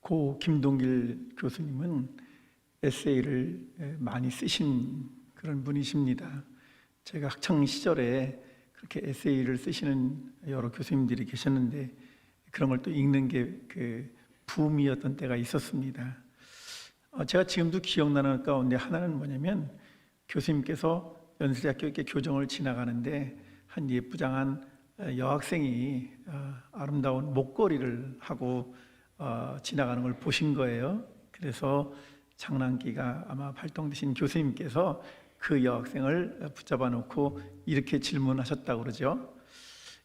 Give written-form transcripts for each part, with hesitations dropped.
고 김동길 교수님은 에세이를 많이 쓰신 그런 분이십니다. 제가 학창 시절에 그렇게 에세이를 쓰시는 여러 교수님들이 계셨는데 그런 걸 또 읽는 게 붐이었던 때가 있었습니다. 제가 지금도 기억나는 가운데 하나는 뭐냐면, 교수님께서 연세대학교 이렇게 교정을 지나가는데 한 예쁘장한 여학생이 아름다운 목걸이를 하고 지나가는 걸 보신 거예요. 그래서 장난기가 아마 발동되신 교수님께서 그 여학생을 붙잡아 놓고 이렇게 질문하셨다고 그러죠.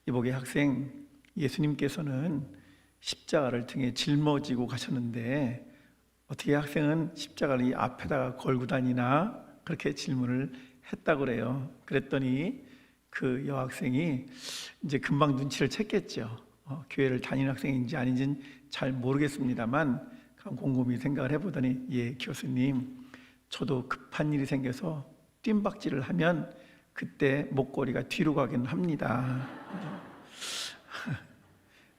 이보게 학생, 예수님께서는 십자가를 등에 짊어지고 가셨는데 어떻게 학생은 십자가를 이 앞에다가 걸고 다니나? 그렇게 질문을 했다고 그래요. 그랬더니 그 여학생이 이제 금방 눈치를 챘겠죠. 교회를 다니는 학생인지 아닌지는 잘 모르겠습니다만 곰곰이 생각을 해보더니, 예, 교수님, 저도 급한 일이 생겨서 뜀박질을 하면 그때 목걸이가 뒤로 가긴 합니다.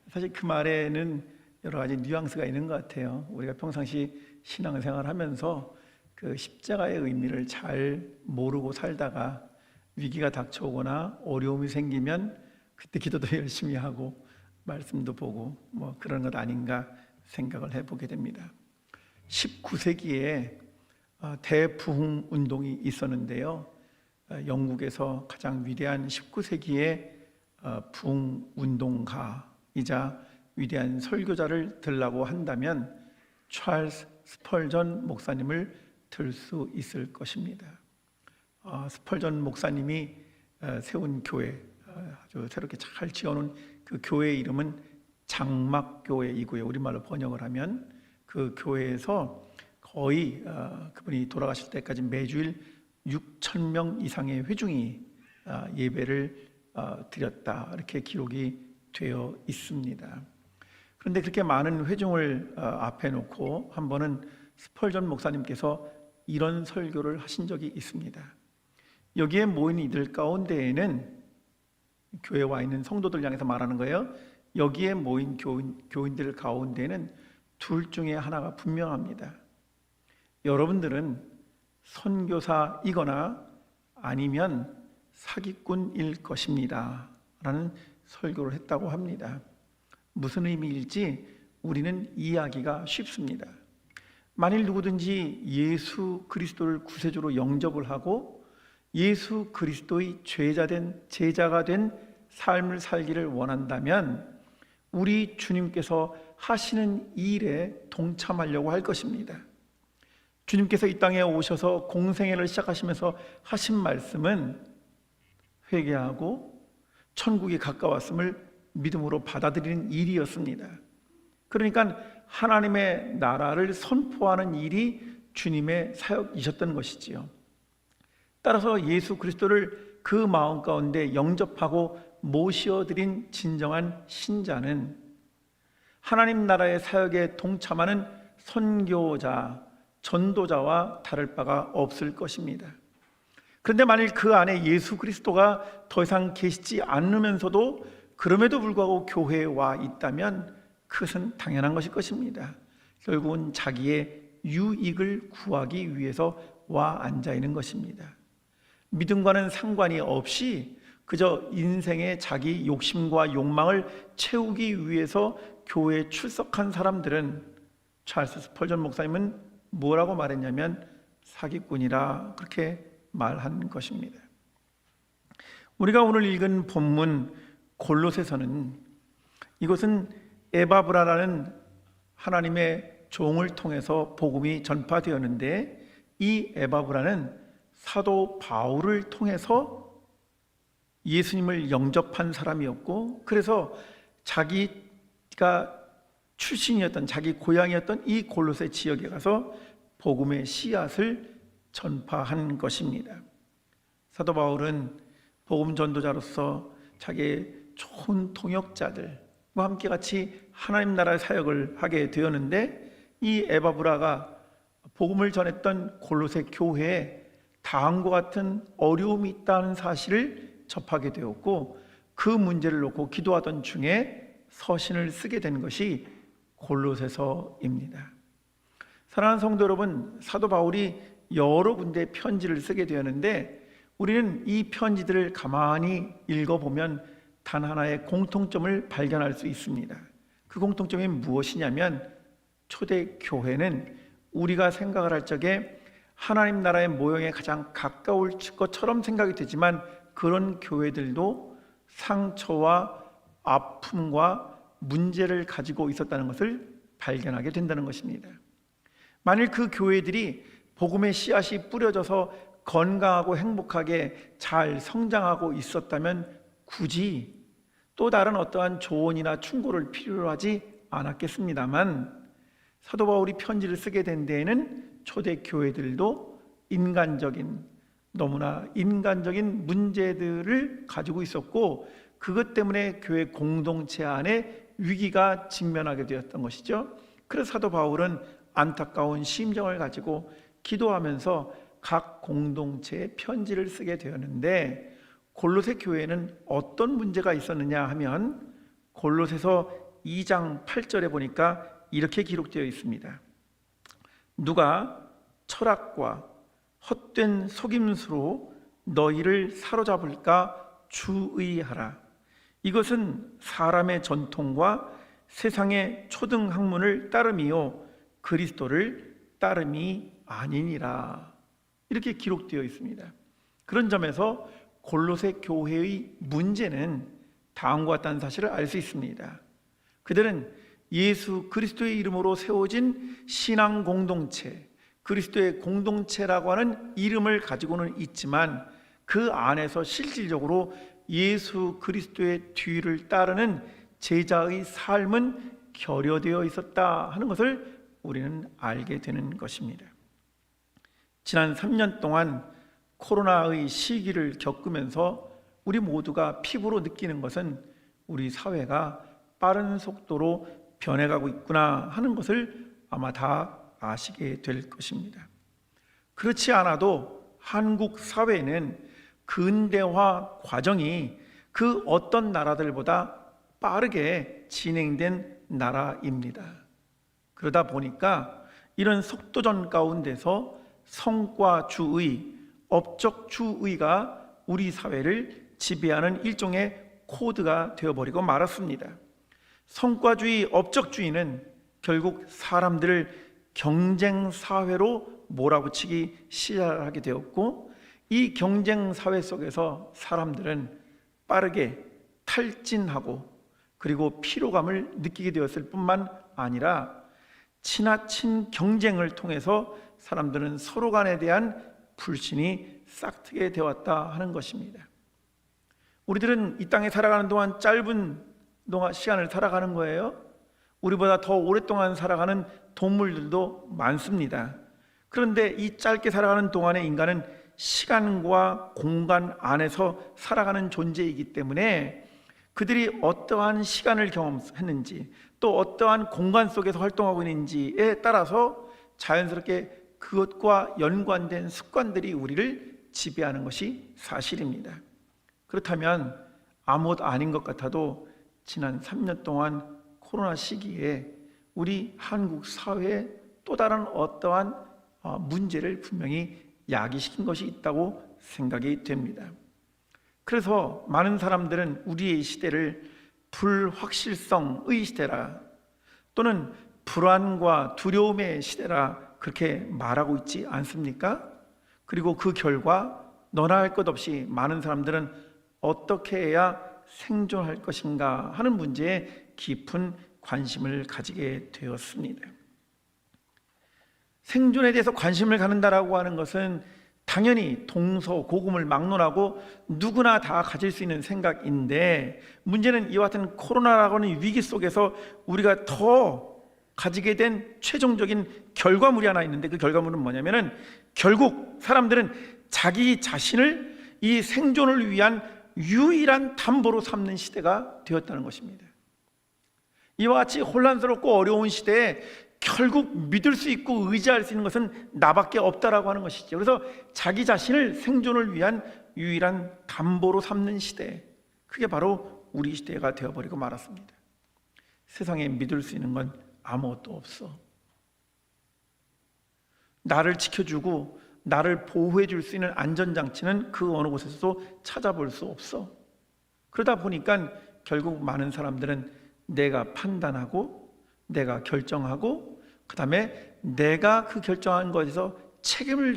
사실 그 말에는 여러 가지 뉘앙스가 있는 것 같아요. 우리가 평상시 신앙생활 하면서 그 십자가의 의미를 잘 모르고 살다가 위기가 닥쳐오거나 어려움이 생기면 그때 기도도 열심히 하고 말씀도 보고 뭐 그런 것 아닌가 생각을 해보게 됩니다. 19세기에 대부흥 운동이 있었는데요. 영국에서 가장 위대한 19세기의 부흥 운동가이자 위대한 설교자를 들라고 한다면 찰스 스펄전 목사님을 들 수 있을 것입니다. 스펄전 목사님이 세운 교회, 아주 새롭게 잘 지어놓은 그 교회 이름은 장막교회이고요. 우리말로 번역을 하면 그 교회에서 거의 그분이 돌아가실 때까지 매주일 6,000명 이상의 회중이 예배를 드렸다, 이렇게 기록이 되어 있습니다. 그런데 그렇게 많은 회중을 앞에 놓고 한 번은 스펄전 목사님께서 이런 설교를 하신 적이 있습니다. 여기에 모인 이들 가운데에는, 교회에 와 있는 성도들 향해서 말하는 거예요. 여기에 모인 교인들 가운데는 둘 중에 하나가 분명합니다. 여러분들은 선교사이거나 아니면 사기꾼일 것입니다 라는 설교를 했다고 합니다. 무슨 의미일지 우리는 이해하기가 쉽습니다. 만일 누구든지 예수 그리스도를 구세주로 영접을 하고 예수 그리스도의 제자가 된 삶을 살기를 원한다면 우리 주님께서 하시는 일에 동참하려고 할 것입니다. 주님께서 이 땅에 오셔서 공생애를 시작하시면서 하신 말씀은 회개하고 천국이 가까웠음을 믿음으로 받아들이는 일이었습니다. 그러니까 하나님의 나라를 선포하는 일이 주님의 사역이셨던 것이지요. 따라서 예수 그리스도를 그 마음 가운데 영접하고 모시어드린 진정한 신자는 하나님 나라의 사역에 동참하는 선교자, 전도자와 다를 바가 없을 것입니다. 그런데 만일 그 안에 예수 그리스도가 더 이상 계시지 않으면서도 그럼에도 불구하고 교회에 와 있다면 그것은 당연한 것일 것입니다. 결국은 자기의 유익을 구하기 위해서 와 앉아 있는 것입니다. 믿음과는 상관이 없이 그저 인생의 자기 욕심과 욕망을 채우기 위해서 교회에 출석한 사람들은 찰스 스펄전 목사님은 뭐라고 말했냐면 사기꾼이라 그렇게 말한 것입니다. 우리가 오늘 읽은 본문 골로새서는, 이것은 에바브라라는 하나님의 종을 통해서 복음이 전파되었는데, 이 에바브라는 사도 바울을 통해서 예수님을 영접한 사람이었고, 그래서 자기가 출신이었던, 자기 고향이었던 이 골로새 지역에 가서 복음의 씨앗을 전파한 것입니다. 사도 바울은 복음 전도자로서 자기의 좋은 동역자들과 함께 같이 하나님 나라의 사역을 하게 되었는데, 이 에바브라가 복음을 전했던 골로새 교회에 다음과 같은 어려움이 있다는 사실을 접하게 되었고, 그 문제를 놓고 기도하던 중에 서신을 쓰게 된 것이 골로새서입니다. 사랑하는 성도 여러분, 사도 바울이 여러 군데 편지를 쓰게 되었는데 우리는 이 편지들을 가만히 읽어보면 단 하나의 공통점을 발견할 수 있습니다. 그 공통점이 무엇이냐면 초대 교회는 우리가 생각을 할 적에 하나님 나라의 모형에 가장 가까울 것처럼 생각이 되지만 그런 교회들도 상처와 아픔과 문제를 가지고 있었다는 것을 발견하게 된다는 것입니다. 만일 그 교회들이 복음의 씨앗이 뿌려져서 건강하고 행복하게 잘 성장하고 있었다면 굳이 또 다른 어떠한 조언이나 충고를 필요로 하지 않았겠습니다만 사도 바울이 편지를 쓰게 된 데에는 초대 교회들도 너무나 인간적인 문제들을 가지고 있었고 그것 때문에 교회 공동체 안에 위기가 직면하게 되었던 것이죠. 그래서 사도 바울은 안타까운 심정을 가지고 기도하면서 각 공동체에 편지를 쓰게 되었는데 골로새 교회는 어떤 문제가 있었느냐 하면 골로새서 2장 8절에 보니까 이렇게 기록되어 있습니다. 누가 철학과 헛된 속임수로 너희를 사로잡을까 주의하라. 이것은 사람의 전통과 세상의 초등학문을 따름이요 그리스도를 따름이 아니니라. 이렇게 기록되어 있습니다. 그런 점에서 골로새 교회의 문제는 다음과 같다는 사실을 알 수 있습니다. 그들은 예수 그리스도의 이름으로 세워진 신앙 공동체, 그리스도의 공동체라고 하는 이름을 가지고는 있지만 그 안에서 실질적으로 예수 그리스도의 뒤를 따르는 제자의 삶은 결여되어 있었다 하는 것을 우리는 알게 되는 것입니다. 지난 3년 동안 코로나의 시기를 겪으면서 우리 모두가 피부로 느끼는 것은 우리 사회가 빠른 속도로 변해가고 있구나 하는 것을 아마 다 아시게 될 것입니다. 그렇지 않아도 한국 사회는 근대화 과정이 그 어떤 나라들보다 빠르게 진행된 나라입니다. 그러다 보니까 이런 속도전 가운데서 성과주의, 업적주의가 우리 사회를 지배하는 일종의 코드가 되어버리고 말았습니다. 성과주의, 업적주의는 결국 사람들을 경쟁사회로 몰아붙이기 시작하게 되었고 이 경쟁사회 속에서 사람들은 빠르게 탈진하고 그리고 피로감을 느끼게 되었을 뿐만 아니라 지나친 경쟁을 통해서 사람들은 서로 간에 대한 불신이 싹트게 되었다 하는 것입니다. 우리들은 이 땅에 살아가는 동안 짧은 시간을 살아가는 거예요. 우리보다 더 오랫동안 살아가는 동물들도 많습니다. 그런데 이 짧게 살아가는 동안의 인간은 시간과 공간 안에서 살아가는 존재이기 때문에 그들이 어떠한 시간을 경험했는지 또 어떠한 공간 속에서 활동하고 있는지에 따라서 자연스럽게 그것과 연관된 습관들이 우리를 지배하는 것이 사실입니다. 그렇다면 아무것도 아닌 것 같아도 지난 3년 동안 코로나 시기에 우리 한국 사회에 또 다른 어떠한 문제를 분명히 야기시킨 것이 있다고 생각이 됩니다. 그래서 많은 사람들은 우리의 시대를 불확실성의 시대라 또는 불안과 두려움의 시대라 그렇게 말하고 있지 않습니까? 그리고 그 결과 너나 할 것 없이 많은 사람들은 어떻게 해야 생존할 것인가 하는 문제에 깊은 관심을 가지게 되었습니다. 생존에 대해서 관심을 갖는다라고 하는 것은 당연히 동서고금을 막론하고 누구나 다 가질 수 있는 생각인데 문제는 이와 같은 코로나라고 하는 위기 속에서 우리가 더 가지게 된 최종적인 결과물이 하나 있는데 그 결과물은 뭐냐면은 결국 사람들은 자기 자신을 이 생존을 위한 유일한 담보로 삼는 시대가 되었다는 것입니다. 이와 같이 혼란스럽고 어려운 시대에 결국 믿을 수 있고 의지할 수 있는 것은 나밖에 없다라고 하는 것이죠. 그래서 자기 자신을 생존을 위한 유일한 담보로 삼는 시대, 그게 바로 우리 시대가 되어버리고 말았습니다. 세상에 믿을 수 있는 건 아무것도 없어. 나를 지켜주고 나를 보호해 줄 수 있는 안전장치는 그 어느 곳에서도 찾아볼 수 없어. 그러다 보니까 결국 많은 사람들은 내가 판단하고 내가 결정하고 그 다음에 내가 그 결정한 것에서 책임을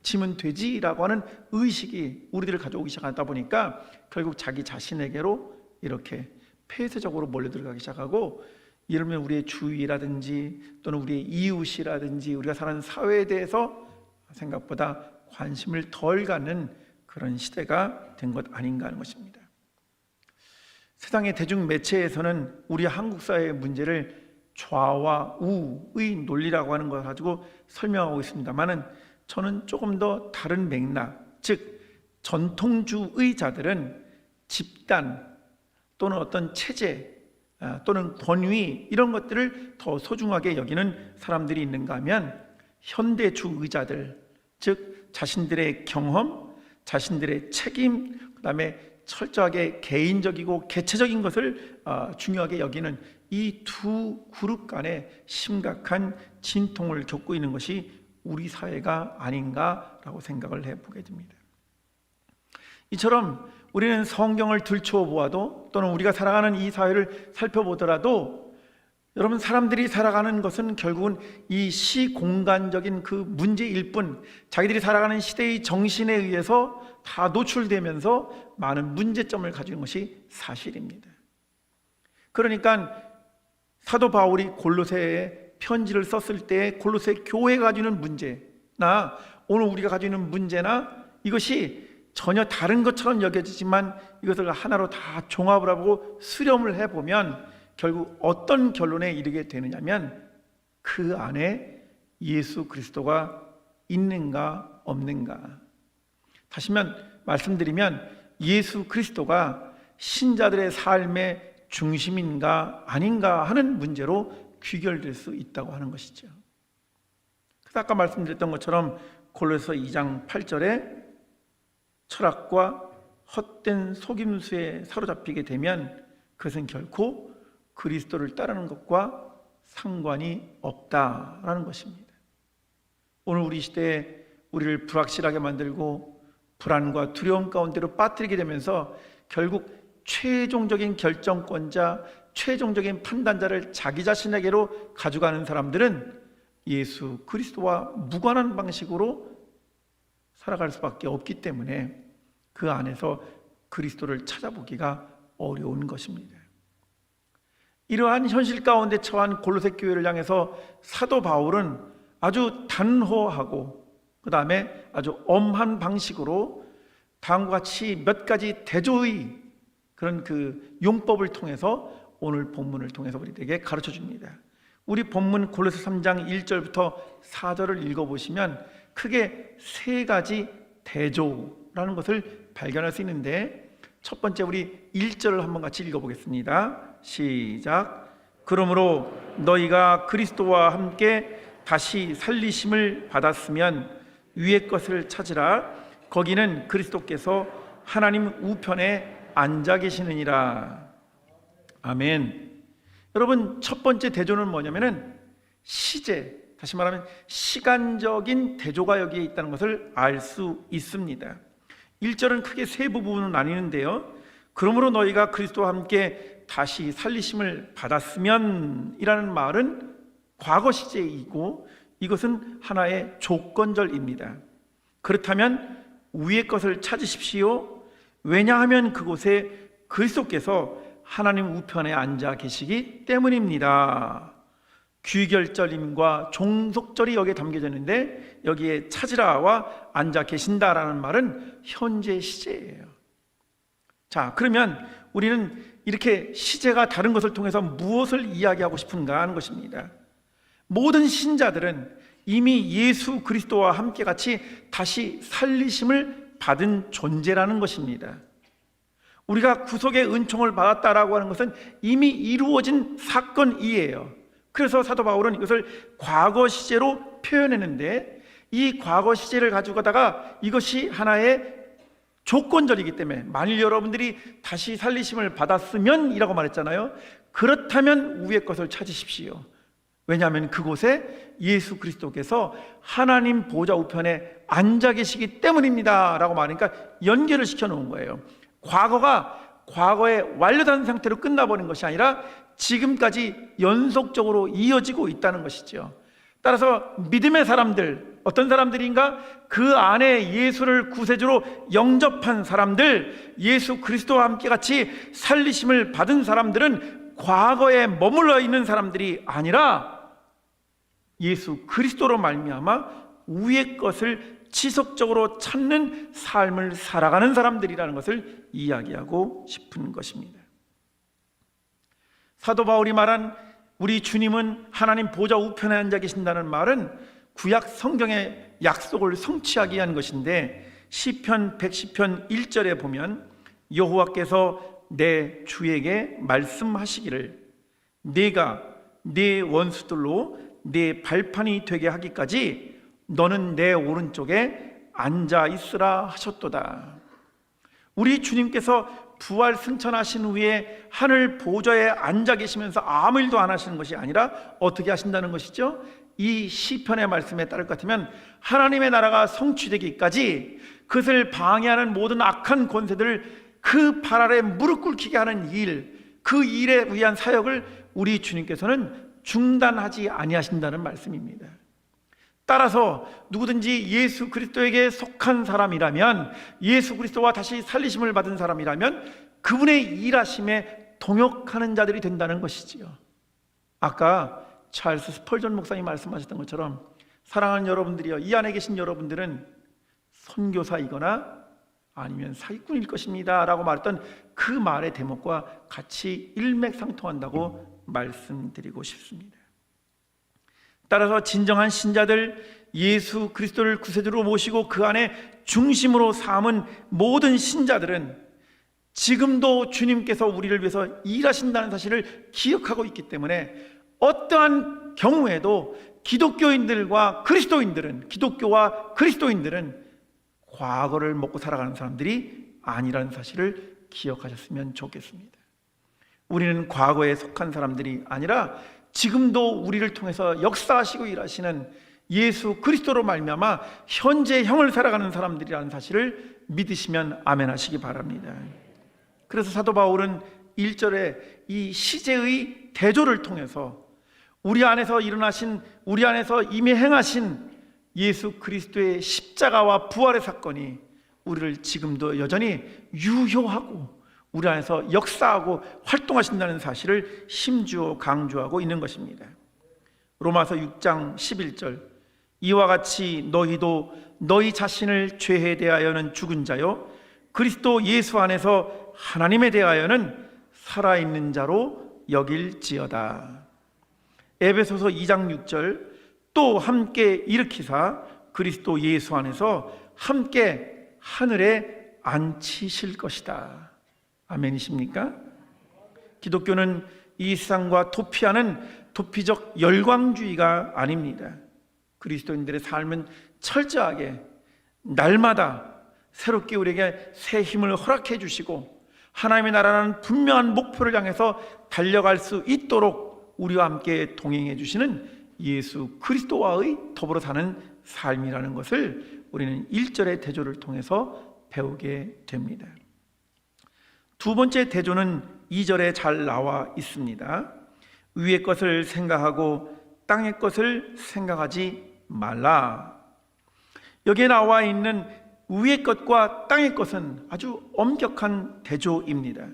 지면 되지라고 하는 의식이 우리들을 가져오기 시작하다 보니까 결국 자기 자신에게로 이렇게 폐쇄적으로 몰려들어가기 시작하고, 예를 들면 우리의 주위라든지 또는 우리의 이웃이라든지 우리가 사는 사회에 대해서 생각보다 관심을 덜 갖는 그런 시대가 된 것 아닌가 하는 것입니다. 세상의 대중매체에서는 우리 한국 사회의 문제를 좌와 우의 논리라고 하는 것을 가지고 설명하고 있습니다만은, 저는 조금 더 다른 맥락, 즉 전통주의자들은 집단 또는 어떤 체제 또는 권위 이런 것들을 더 소중하게 여기는 사람들이 있는가 하면, 현대주의자들, 즉 자신들의 경험, 자신들의 책임, 그 다음에 철저하게 개인적이고 개체적인 것을 중요하게 여기는 이 두 그룹 간의 심각한 진통을 겪고 있는 것이 우리 사회가 아닌가라고 생각을 해보게 됩니다. 이처럼 우리는 성경을 들추어보아도 또는 우리가 살아가는 이 사회를 살펴보더라도, 여러분, 사람들이 살아가는 것은 결국은 이 시공간적인 그 문제일 뿐, 자기들이 살아가는 시대의 정신에 의해서 다 노출되면서 많은 문제점을 가지는 것이 사실입니다. 그러니까 사도 바울이 골로새에 편지를 썼을 때 골로새 교회가 가지고 있는 문제나 오늘 우리가 가지고 있는 문제나 이것이 전혀 다른 것처럼 여겨지지만 이것을 하나로 다 종합을 하고 수렴을 해보면 결국 어떤 결론에 이르게 되느냐면, 그 안에 예수 그리스도가 있는가 없는가. 다시 말씀드리면 예수 그리스도가 신자들의 삶의 중심인가 아닌가 하는 문제로 귀결될 수 있다고 하는 것이죠. 그래서 아까 말씀드렸던 것처럼 골로새 2장 8절에 철학과 헛된 속임수에 사로잡히게 되면 그것은 결코 그리스도를 따르는 것과 상관이 없다라는 것입니다. 오늘 우리 시대에 우리를 불확실하게 만들고 불안과 두려움 가운데로 빠뜨리게 되면서 결국 최종적인 결정권자, 최종적인 판단자를 자기 자신에게로 가져가는 사람들은 예수 그리스도와 무관한 방식으로 살아갈 수밖에 없기 때문에 그 안에서 그리스도를 찾아보기가 어려운 것입니다. 이러한 현실 가운데 처한 골로새 교회를 향해서 사도 바울은 아주 단호하고 그 다음에 아주 엄한 방식으로 다음과 같이 몇 가지 대조의 그런 그 용법을 통해서 오늘 본문을 통해서 우리에게 가르쳐 줍니다. 우리 본문 골로새 3장 1절부터 4절을 읽어보시면 크게 세 가지 대조라는 것을 발견할 수 있는데, 첫 번째 우리 1절을 한번 같이 읽어보겠습니다. 시작. 그러므로 너희가 그리스도와 함께 다시 살리심을 받았으면 위의 것을 찾으라. 거기는 그리스도께서 하나님 우편에 앉아 계시느니라. 아멘. 여러분, 첫 번째 대조는 뭐냐면은 시제, 다시 말하면 시간적인 대조가 여기에 있다는 것을 알 수 있습니다. 1절은 크게 세 부분으로 나뉘는데요, 그러므로 너희가 그리스도와 함께 다시 살리심을 받았으면 이라는 말은 과거 시제이고 이것은 하나의 조건절입니다. 그렇다면 위의 것을 찾으십시오. 왜냐하면 그곳에 그리스도께서 하나님 우편에 앉아 계시기 때문입니다. 귀결절임과 종속절이 여기에 담겨져 있는데, 여기에 찾으라와 앉아 계신다라는 말은 현재 시제예요. 자, 그러면 우리는 이렇게 시제가 다른 것을 통해서 무엇을 이야기하고 싶은가 하는 것입니다. 모든 신자들은 이미 예수 그리스도와 함께 같이 다시 살리심을 받은 존재라는 것입니다. 우리가 구속의 은총을 받았다라고 하는 것은 이미 이루어진 사건이에요. 그래서 사도 바울은 이것을 과거 시제로 표현했는데, 이 과거 시제를 가지고 가다가 이것이 하나의 조건절이기 때문에, 만일 여러분들이 다시 살리심을 받았으면 이라고 말했잖아요. 그렇다면 위의 것을 찾으십시오. 왜냐하면 그곳에 예수 그리스도께서 하나님 보좌 우편에 앉아 계시기 때문입니다 라고 말하니까 연결을 시켜놓은 거예요. 과거가 과거에 완료된 상태로 끝나버린 것이 아니라 지금까지 연속적으로 이어지고 있다는 것이죠. 따라서 믿음의 사람들, 어떤 사람들인가? 그 안에 예수를 구세주로 영접한 사람들, 예수 그리스도와 함께 같이 살리심을 받은 사람들은 과거에 머물러 있는 사람들이 아니라 예수 그리스도로 말미암아 위의 것을 지속적으로 찾는 삶을 살아가는 사람들이라는 것을 이야기하고 싶은 것입니다. 사도 바울이 말한 우리 주님은 하나님 보좌 우편에 앉아 계신다는 말은 구약 성경의 약속을 성취하기 위한 것인데, 시편 110편 1절에 보면 여호와께서 내 주에게 말씀하시기를 네가 네 원수들로 네 발판이 되게 하기까지 너는 내 오른쪽에 앉아 있으라 하셨도다. 우리 주님께서 부활 승천하신 후에 하늘 보좌에 앉아 계시면서 아무 일도 안 하시는 것이 아니라 어떻게 하신다는 것이죠? 이 시편의 말씀에 따를 것 같으면 하나님의 나라가 성취되기까지 그것을 방해하는 모든 악한 권세들을 그 발 아래 무릎 꿇히게 하는 일, 그 일에 위한 사역을 우리 주님께서는 중단하지 아니하신다는 말씀입니다. 따라서 누구든지 예수 그리스도에게 속한 사람이라면, 예수 그리스도와 다시 살리심을 받은 사람이라면 그분의 일하심에 동역하는 자들이 된다는 것이지요. 아까 찰스 스펄전 목사님이 말씀하셨던 것처럼 사랑하는 여러분들이요, 이 안에 계신 여러분들은 선교사이거나 아니면 사기꾼일 것입니다 라고 말했던 그 말의 대목과 같이 일맥상통한다고 말씀드리고 싶습니다. 따라서 진정한 신자들, 예수 그리스도를 구세주로 모시고 그 안에 중심으로 삼은 모든 신자들은 지금도 주님께서 우리를 위해서 일하신다는 사실을 기억하고 있기 때문에 어떠한 경우에도 기독교인들과 그리스도인들은, 기독교와 그리스도인들은 과거를 먹고 살아가는 사람들이 아니라는 사실을 기억하셨으면 좋겠습니다. 우리는 과거에 속한 사람들이 아니라 지금도 우리를 통해서 역사하시고 일하시는 예수 그리스도로 말미암아 현재 형을 살아가는 사람들이라는 사실을 믿으시면 아멘 하시기 바랍니다. 그래서 사도 바울은 1절에 이 시제의 대조를 통해서 우리 안에서 일어나신, 우리 안에서 이미 행하신 예수 그리스도의 십자가와 부활의 사건이 우리를 지금도 여전히 유효하고 우리 안에서 역사하고 활동하신다는 사실을 심주어 강조하고 있는 것입니다. 로마서 6장 11절, 이와 같이 너희도 너희 자신을 죄에 대하여는 죽은 자요 그리스도 예수 안에서 하나님에 대하여는 살아있는 자로 여길지어다. 에베소서 2장 6절, 또 함께 일으키사 그리스도 예수 안에서 함께 하늘에 앉히실 것이다. 아멘이십니까? 기독교는 이 세상과 도피하는 도피적 열광주의가 아닙니다. 그리스도인들의 삶은 철저하게 날마다 새롭게 우리에게 새 힘을 허락해 주시고 하나님의 나라라는 분명한 목표를 향해서 달려갈 수 있도록 우리와 함께 동행해 주시는 예수 그리스도와의 더불어 사는 삶이라는 것을 우리는 1절의 대조를 통해서 배우게 됩니다. 두 번째 대조는 2절에 잘 나와 있습니다. 위의 것을 생각하고 땅의 것을 생각하지 말라. 여기에 나와 있는 위의 것과 땅의 것은 아주 엄격한 대조입니다.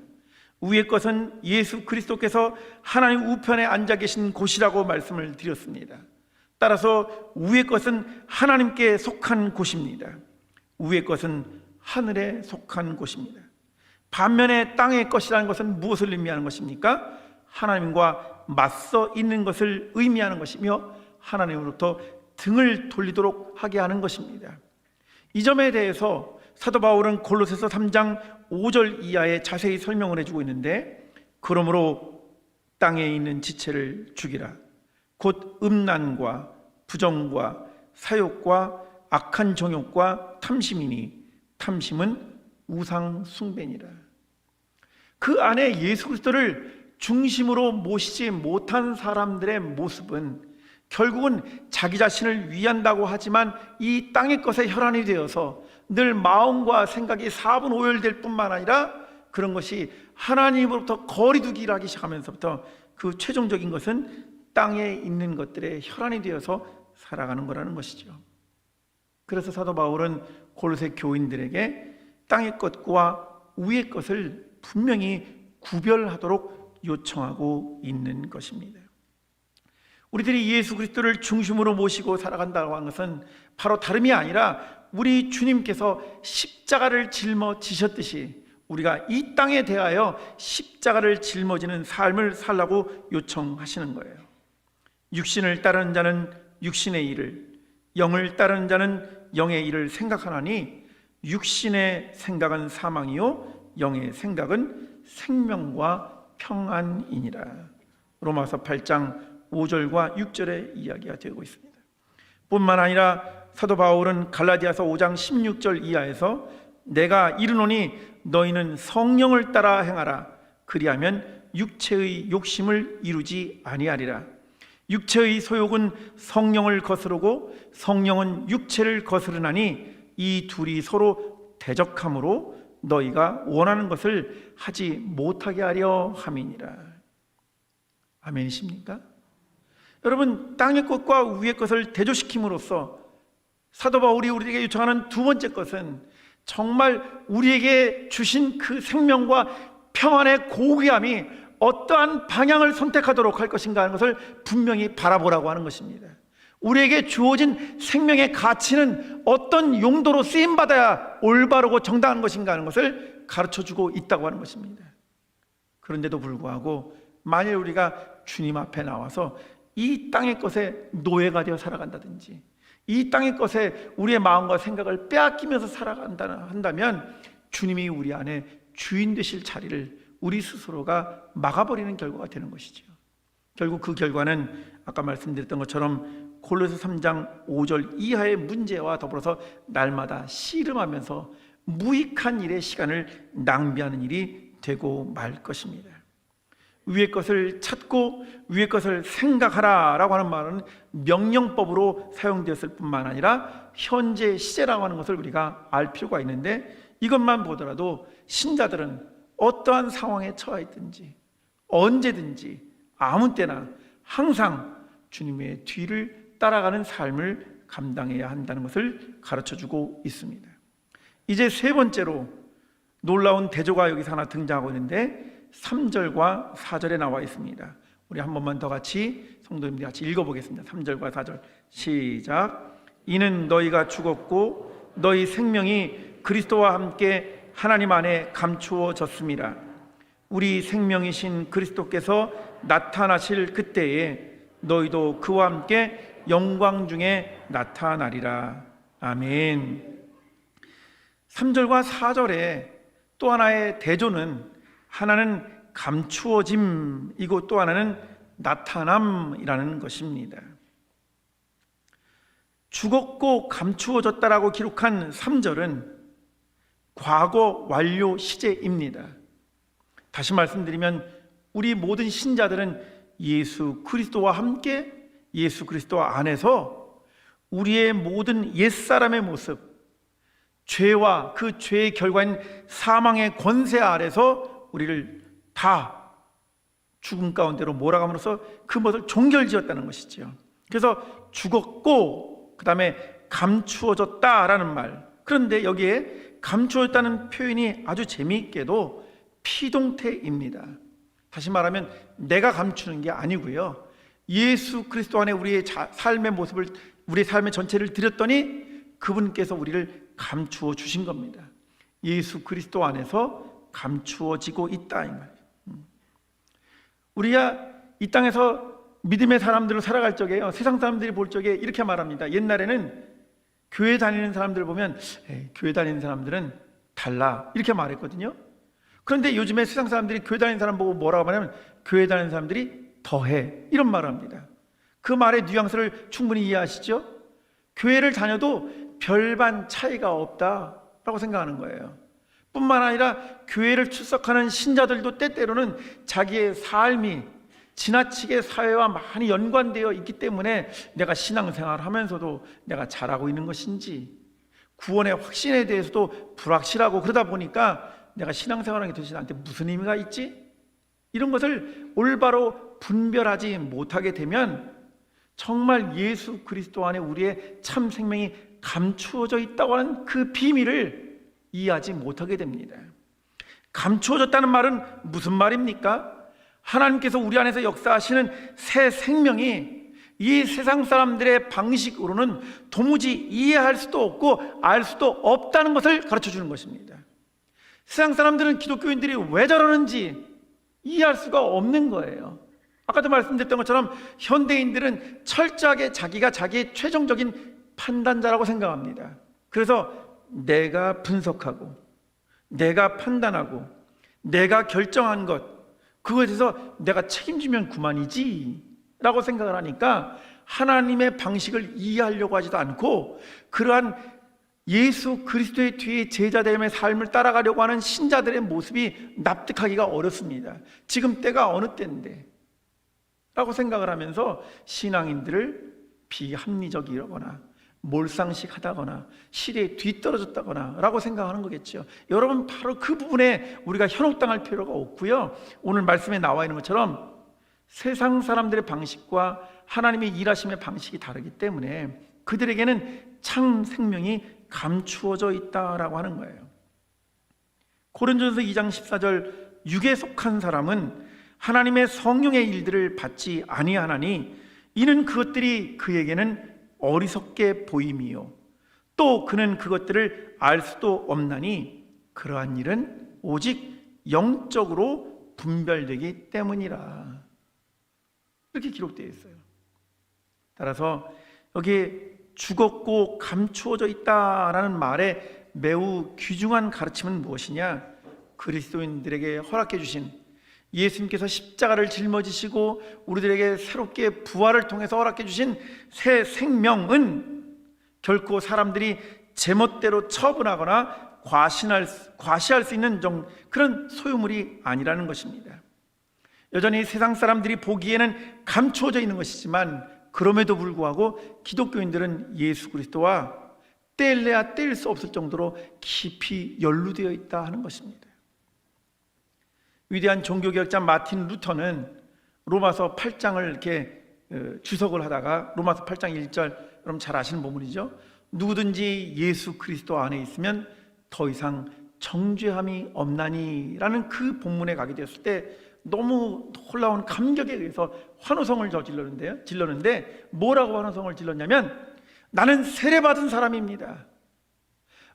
위의 것은 예수 그리스도께서 하나님 우편에 앉아 계신 곳이라고 말씀을 드렸습니다. 따라서 위의 것은 하나님께 속한 곳입니다. 위의 것은 하늘에 속한 곳입니다. 반면에 땅의 것이라는 것은 무엇을 의미하는 것입니까? 하나님과 맞서 있는 것을 의미하는 것이며 하나님으로부터 등을 돌리도록 하게 하는 것입니다. 이 점에 대해서 사도 바울은 골로새서 3장 5절 이하에 자세히 설명을 해주고 있는데, 그러므로 땅에 있는 지체를 죽이라. 곧 음란과 부정과 사욕과 악한 정욕과 탐심이니 탐심은 우상 숭배니라. 그 안에 예수 그리스도를 중심으로 모시지 못한 사람들의 모습은 결국은 자기 자신을 위한다고 하지만 이 땅의 것에 혈안이 되어서 늘 마음과 생각이 사분오열될 뿐만 아니라 그런 것이 하나님으로부터 거리두기를 하기 시작하면서부터 그 최종적인 것은 땅에 있는 것들의 혈안이 되어서 살아가는 거라는 것이죠. 그래서 사도 바울은 골로새 교인들에게 땅의 것과 위의 것을 분명히 구별하도록 요청하고 있는 것입니다. 우리들이 예수 그리스도를 중심으로 모시고 살아간다고 하는 것은 바로 다름이 아니라 우리 주님께서 십자가를 짊어지셨듯이 우리가 이 땅에 대하여 십자가를 짊어지는 삶을 살라고 요청하시는 거예요. 육신을 따르는 자는 육신의 일을, 영을 따르는 자는 영의 일을 생각하나니 육신의 생각은 사망이요 영의 생각은 생명과 평안이니라. 로마서 8장 5절과 6절의 이야기가 되고 있습니다. 뿐만 아니라 사도 바울은 갈라디아서 5장 16절 이하에서 내가 이르노니 너희는 성령을 따라 행하라. 그리하면 육체의 욕심을 이루지 아니하리라. 육체의 소욕은 성령을 거스르고 성령은 육체를 거스르나니 이 둘이 서로 대적함으로 너희가 원하는 것을 하지 못하게 하려 함이니라. 아멘이십니까? 여러분, 땅의 것과 위의 것을 대조시킴으로써 사도 바울이 우리에게 요청하는 두 번째 것은 정말 우리에게 주신 그 생명과 평안의 고귀함이 어떠한 방향을 선택하도록 할 것인가 하는 것을 분명히 바라보라고 하는 것입니다. 우리에게 주어진 생명의 가치는 어떤 용도로 쓰임받아야 올바르고 정당한 것인가 하는 것을 가르쳐주고 있다고 하는 것입니다. 그런데도 불구하고 만일 우리가 주님 앞에 나와서 이 땅의 것에 노예가 되어 살아간다든지 이 땅의 것에 우리의 마음과 생각을 빼앗기면서 살아간다 한다면 주님이 우리 안에 주인 되실 자리를 우리 스스로가 막아버리는 결과가 되는 것이죠. 결국 그 결과는 아까 말씀드렸던 것처럼 골로새 3장 5절 이하의 문제와 더불어서 날마다 씨름하면서 무익한 일에 시간을 낭비하는 일이 되고 말 것입니다. 위의 것을 찾고 위의 것을 생각하라 라고 하는 말은 명령법으로 사용되었을 뿐만 아니라 현재 시제라고 하는 것을 우리가 알 필요가 있는데, 이것만 보더라도 신자들은 어떠한 상황에 처해 있든지 언제든지 아무 때나 항상 주님의 뒤를 따라가는 삶을 감당해야 한다는 것을 가르쳐주고 있습니다. 이제 세 번째로 놀라운 대조가 여기서 하나 등장하고 있는데 3절과 4절에 나와 있습니다. 우리 한 번만 더 같이 성도님들 같이 읽어보겠습니다. 3절과 4절 시작. 이는 너희가 죽었고 너희 생명이 그리스도와 함께 하나님 안에 감추어졌습니다. 우리 생명이신 그리스도께서 나타나실 그때에 너희도 그와 함께 영광 중에 나타나리라. 아멘. 3절과 4절에 또 하나의 대조는 하나는 감추어짐이고 또 하나는 나타남이라는 것입니다. 죽었고 감추어졌다라고 기록한 3절은 과거 완료 시제입니다. 다시 말씀드리면 우리 모든 신자들은 예수 그리스도와 함께 예수 그리스도 안에서 우리의 모든 옛사람의 모습, 죄와 그 죄의 결과인 사망의 권세 아래서 우리를 다 죽음 가운데로 몰아감으로써 그 것을 종결지었다는 것이죠. 그래서 죽었고 그 다음에 감추어졌다라는 말. 그런데 여기에 감추어졌다는 표현이 아주 재미있게도 피동태입니다. 다시 말하면 내가 감추는 게 아니고요, 예수 그리스도 안에 우리의 삶의 모습을, 우리의 삶의 전체를 드렸더니 그분께서 우리를 감추어 주신 겁니다. 예수 그리스도 안에서 감추어지고 있다 이 말이에요. 우리가 이 땅에서 믿음의 사람들로 살아갈 적에요, 세상 사람들이 볼 적에 이렇게 말합니다. 옛날에는 교회 다니는 사람들 보면 교회 다니는 사람들은 달라 이렇게 말했거든요. 그런데 요즘에 세상 사람들이 교회 다니는 사람 보고 뭐라고 말하면 교회 다니는 사람들이 더해 이런 말을 합니다. 그 말의 뉘앙스를 충분히 이해하시죠? 교회를 다녀도 별반 차이가 없다라고 생각하는 거예요. 뿐만 아니라 교회를 출석하는 신자들도 때때로는 자기의 삶이 지나치게 사회와 많이 연관되어 있기 때문에 내가 신앙생활을 하면서도 내가 잘하고 있는 것인지, 구원의 확신에 대해서도 불확실하고, 그러다 보니까 내가 신앙생활하는 게 도대체 나한테 무슨 의미가 있지? 이런 것을 올바로 분별하지 못하게 되면 정말 예수 그리스도 안에 우리의 참 생명이 감추어져 있다고 하는 그 비밀을 이해하지 못하게 됩니다. 감추어졌다는 말은 무슨 말입니까? 하나님께서 우리 안에서 역사하시는 새 생명이 이 세상 사람들의 방식으로는 도무지 이해할 수도 없고 알 수도 없다는 것을 가르쳐 주는 것입니다. 세상 사람들은 기독교인들이 왜 저러는지 이해할 수가 없는 거예요. 아까도 말씀드렸던 것처럼 현대인들은 철저하게 자기가 자기의 최종적인 판단자라고 생각합니다. 그래서 내가 분석하고 내가 판단하고 내가 결정한 것, 그거에 대해서 내가 책임지면 그만이지 라고 생각을 하니까 하나님의 방식을 이해하려고 하지도 않고 그러한 예수 그리스도의 뒤에 제자됨의 삶을 따라가려고 하는 신자들의 모습이 납득하기가 어렵습니다. 지금 때가 어느 때인데 라고 생각을 하면서 신앙인들을 비합리적이거나 몰상식하다거나 시대에 뒤떨어졌다거나 라고 생각하는 거겠죠. 여러분, 바로 그 부분에 우리가 현혹당할 필요가 없고요. 오늘 말씀에 나와 있는 것처럼 세상 사람들의 방식과 하나님의 일하심의 방식이 다르기 때문에 그들에게는 참 생명이 감추어져 있다라고 하는 거예요. 고린도전서 2장 14절, 육에 속한 사람은 하나님의 성령의 일들을 받지 아니하나니 이는 그것들이 그에게는 어리석게 보임이요 또 그는 그것들을 알 수도 없나니 그러한 일은 오직 영적으로 분별되기 때문이라. 이렇게 기록되어 있어요. 따라서 여기에 죽었고 감추어져 있다라는 말에 매우 귀중한 가르침은 무엇이냐? 그리스도인들에게 허락해 주신 예수님께서 십자가를 짊어지시고 우리들에게 새롭게 부활을 통해서 허락해 주신 새 생명은 결코 사람들이 제멋대로 처분하거나 과시할 수 있는 그런 소유물이 아니라는 것입니다. 여전히 세상 사람들이 보기에는 감추어져 있는 것이지만 그럼에도 불구하고 기독교인들은 예수 그리스도와 뗄래야 뗄 수 없을 정도로 깊이 연루되어 있다 하는 것입니다. 위대한 종교개혁자 마틴 루터는 로마서 8장을 이렇게 주석을 하다가 로마서 8장 1절, 여러분 잘 아시는 본문이죠. 누구든지 예수 그리스도 안에 있으면 더 이상 정죄함이 없나니 라는 그 본문에 가게 되었을 때 너무 놀라운 감격에 의해서 환호성을 질렀는데 뭐라고 환호성을 질렀냐면 나는 세례받은 사람입니다.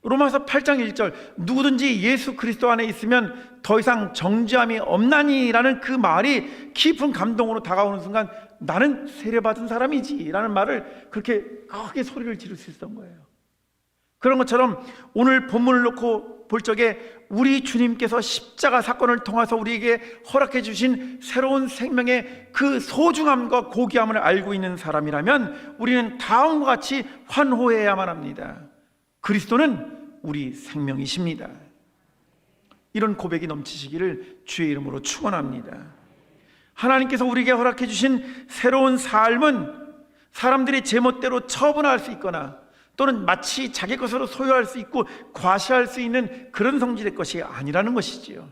로마서 8장 1절, 누구든지 예수 그리스도 안에 있으면 더 이상 정죄함이 없나니 라는 그 말이 깊은 감동으로 다가오는 순간 나는 세례받은 사람이지 라는 말을 그렇게 크게 소리를 지를 수 있었던 거예요. 그런 것처럼 오늘 본문을 놓고 볼 적에 우리 주님께서 십자가 사건을 통해서 우리에게 허락해 주신 새로운 생명의 그 소중함과 고귀함을 알고 있는 사람이라면 우리는 다음과 같이 환호해야만 합니다. 그리스도는 우리 생명이십니다. 이런 고백이 넘치시기를 주의 이름으로 축원합니다. 하나님께서 우리에게 허락해 주신 새로운 삶은 사람들이 제멋대로 처분할 수 있거나 또는 마치 자기 것으로 소유할 수 있고 과시할 수 있는 그런 성질의 것이 아니라는 것이지요.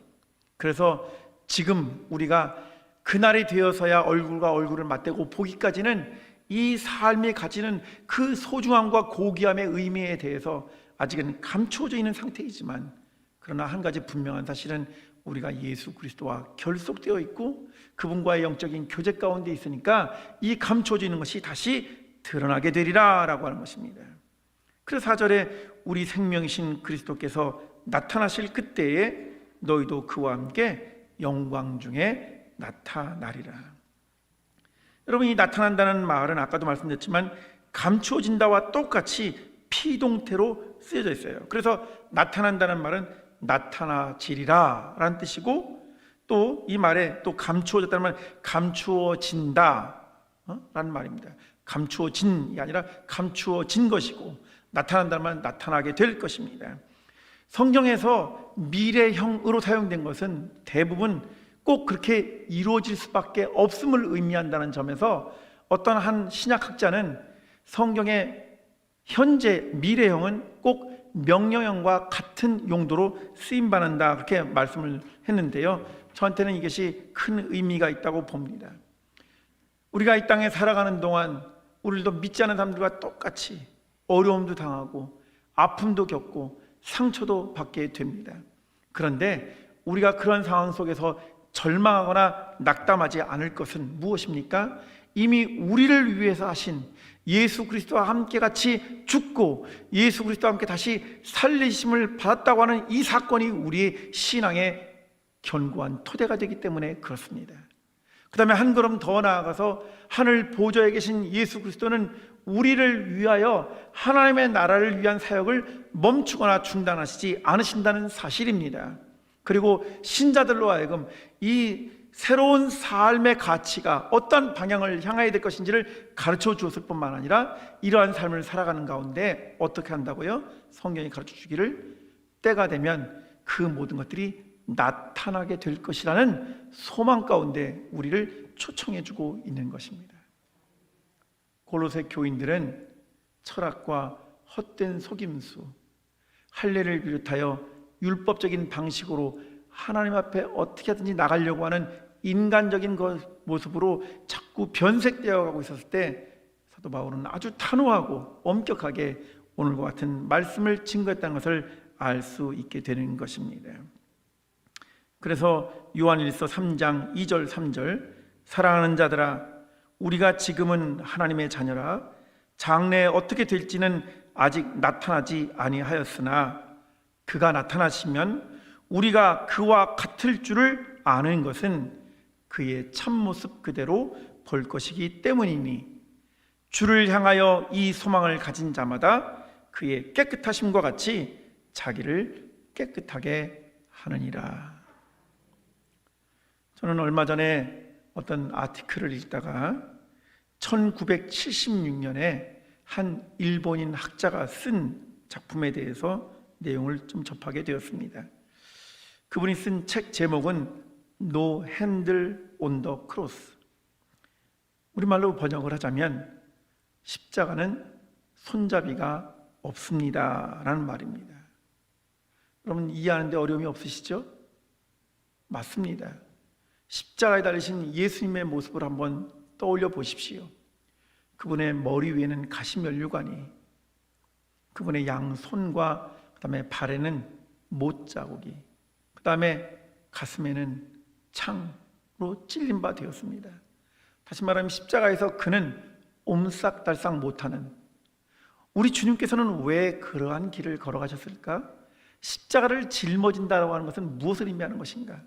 그래서 지금 우리가 그날이 되어서야 얼굴과 얼굴을 맞대고 보기까지는 이 삶이 가지는 그 소중함과 고귀함의 의미에 대해서 아직은 감추어져 있는 상태이지만, 그러나 한 가지 분명한 사실은 우리가 예수 그리스도와 결속되어 있고 그분과의 영적인 교제 가운데 있으니까 이 감추어져 있는 것이 다시 드러나게 되리라 라고 하는 것입니다. 그래서 4절에 우리 생명이신 그리스도께서 나타나실 그때에 너희도 그와 함께 영광 중에 나타나리라. 여러분, 이 나타난다는 말은 아까도 말씀드렸지만 감추어진다와 똑같이 피동태로 쓰여져 있어요. 그래서 나타난다는 말은 나타나지리라 라는 뜻이고, 또 이 말에 또 감추어졌다는 말은 감추어진다 라는 말입니다. 감추어진이 아니라 감추어진 것이고, 나타난다는 말은 나타나게 될 것입니다. 성경에서 미래형으로 사용된 것은 대부분 꼭 그렇게 이루어질 수밖에 없음을 의미한다는 점에서 어떤 한 신약학자는 성경의 현재 미래형은 꼭 명령형과 같은 용도로 쓰임받는다, 그렇게 말씀을 했는데요, 저한테는 이것이 큰 의미가 있다고 봅니다. 우리가 이 땅에 살아가는 동안 우리도 믿지 않는 사람들과 똑같이 어려움도 당하고 아픔도 겪고 상처도 받게 됩니다. 그런데 우리가 그런 상황 속에서 절망하거나 낙담하지 않을 것은 무엇입니까? 이미 우리를 위해서 하신 예수 그리스도와 함께 같이 죽고 예수 그리스도와 함께 다시 살리심을 받았다고 하는 이 사건이 우리의 신앙의 견고한 토대가 되기 때문에 그렇습니다. 그 다음에 한 걸음 더 나아가서 하늘 보좌에 계신 예수 그리스도는 우리를 위하여 하나님의 나라를 위한 사역을 멈추거나 중단하시지 않으신다는 사실입니다. 그리고 신자들로 하여금 이 새로운 삶의 가치가 어떤 방향을 향해야 될 것인지를 가르쳐 주었을 뿐만 아니라 이러한 삶을 살아가는 가운데 어떻게 한다고요? 성경이 가르쳐 주기를 때가 되면 그 모든 것들이 나타나게 될 것이라는 소망 가운데 우리를 초청해 주고 있는 것입니다. 골로새 교인들은 철학과 헛된 속임수, 할례를 비롯하여 율법적인 방식으로 하나님 앞에 어떻게 하든지 나가려고 하는 인간적인 모습으로 자꾸 변색되어 가고 있었을 때 사도 바울은 아주 단호하고 엄격하게 오늘과 같은 말씀을 증거했다는 것을 알 수 있게 되는 것입니다. 그래서 요한일서 3장 2절 3절, 사랑하는 자들아 우리가 지금은 하나님의 자녀라, 장래에 어떻게 될지는 아직 나타나지 아니하였으나 그가 나타나시면 우리가 그와 같을 줄을 아는 것은 그의 참모습 그대로 볼 것이기 때문이니 주를 향하여 이 소망을 가진 자마다 그의 깨끗하심과 같이 자기를 깨끗하게 하느니라. 저는 얼마 전에 어떤 아티클을 읽다가 1976년에 한 일본인 학자가 쓴 작품에 대해서 내용을 좀 접하게 되었습니다. 그분이 쓴 책 제목은 No Handle on the Cross. 우리말로 번역을 하자면 십자가는 손잡이가 없습니다 라는 말입니다. 여러분 이해하는데 어려움이 없으시죠? 맞습니다. 십자가에 달리신 예수님의 모습을 한번 떠올려 보십시오. 그분의 머리 위에는 가시면류관이, 그분의 양손과 그 다음에 발에는 못 자국이, 그 다음에 가슴에는 창으로 찔린 바 되었습니다. 다시 말하면 십자가에서 그는 옴싹달싹 못하는, 우리 주님께서는 왜 그러한 길을 걸어가셨을까? 십자가를 짊어진다고 하는 것은 무엇을 의미하는 것인가?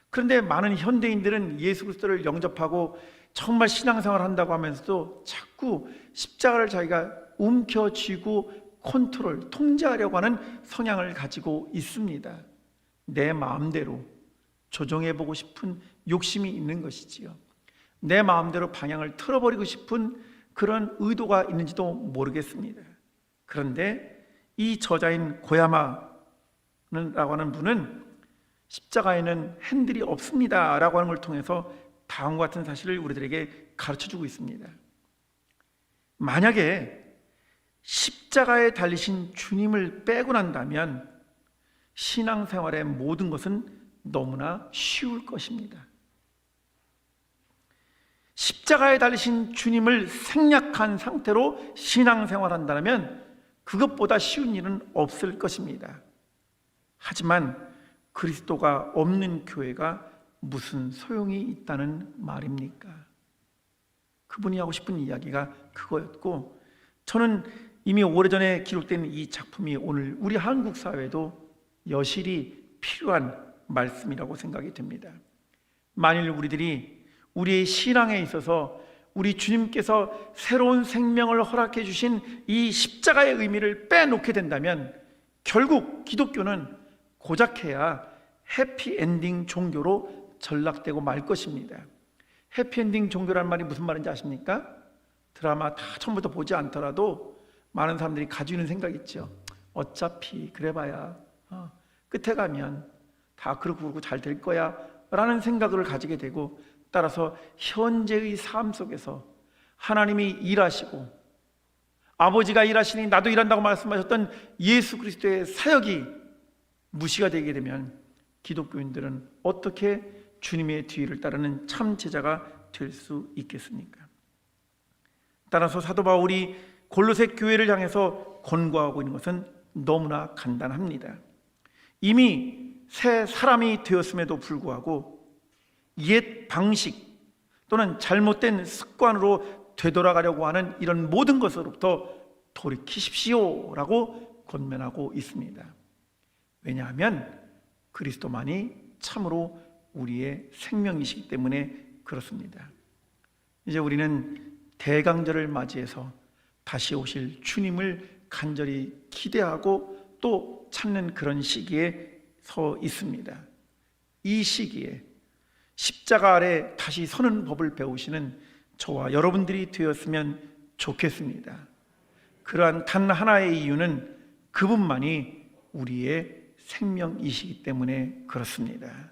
그런데 많은 현대인들은 예수 그리스도를 영접하고 정말 신앙생활을 한다고 하면서도 자꾸 십자가를 자기가 움켜쥐고 통제하려고 하는 성향을 가지고 있습니다. 내 마음대로 조정해보고 싶은 욕심이 있는 것이지요. 내 마음대로 방향을 틀어버리고 싶은 그런 의도가 있는지도 모르겠습니다. 그런데 이 저자인 고야마라고 하는 분은 십자가에는 핸들이 없습니다 라고 하는 걸 통해서 다음과 같은 사실을 우리들에게 가르쳐주고 있습니다. 만약에 십자가에 달리신 주님을 빼고 난다면 신앙생활의 모든 것은 너무나 쉬울 것입니다. 십자가에 달리신 주님을 생략한 상태로 신앙생활한다면 그것보다 쉬운 일은 없을 것입니다. 하지만 그리스도가 없는 교회가 무슨 소용이 있다는 말입니까? 그분이 하고 싶은 이야기가 그거였고, 저는 이미 오래전에 기록된 이 작품이 오늘 우리 한국 사회에도 여실히 필요한 말씀이라고 생각이 됩니다. 만일 우리들이 우리의 신앙에 있어서 우리 주님께서 새로운 생명을 허락해 주신 이 십자가의 의미를 빼놓게 된다면 결국 기독교는 고작해야 해피엔딩 종교로 전락되고 말 것입니다. 해피엔딩 종교라는 말이 무슨 말인지 아십니까? 드라마 다 처음부터 보지 않더라도 많은 사람들이 가지고 있는 생각이 있죠. 어차피 그래봐야 끝에 가면 다 그렇고 잘 될 거야 라는 생각을 가지게 되고, 따라서 현재의 삶 속에서 하나님이 일하시고 아버지가 일하시니 나도 일한다고 말씀하셨던 예수 그리스도의 사역이 무시가 되게 되면 기독교인들은 어떻게 주님의 뒤를 따르는 참 제자가 될 수 있겠습니까? 따라서 사도 바울이 골로새 교회를 향해서 권고하고 있는 것은 너무나 간단합니다. 이미 새 사람이 되었음에도 불구하고 옛 방식 또는 잘못된 습관으로 되돌아가려고 하는 이런 모든 것으로부터 돌이키십시오라고 권면하고 있습니다. 왜냐하면 그리스도만이 참으로 우리의 생명이시기 때문에 그렇습니다. 이제 우리는 대강절을 맞이해서 다시 오실 주님을 간절히 기대하고 또 찾는 그런 시기에 서 있습니다. 이 시기에 십자가 아래 다시 서는 법을 배우시는 저와 여러분들이 되었으면 좋겠습니다. 그러한 단 하나의 이유는 그분만이 우리의 생명이시기 때문에 그렇습니다.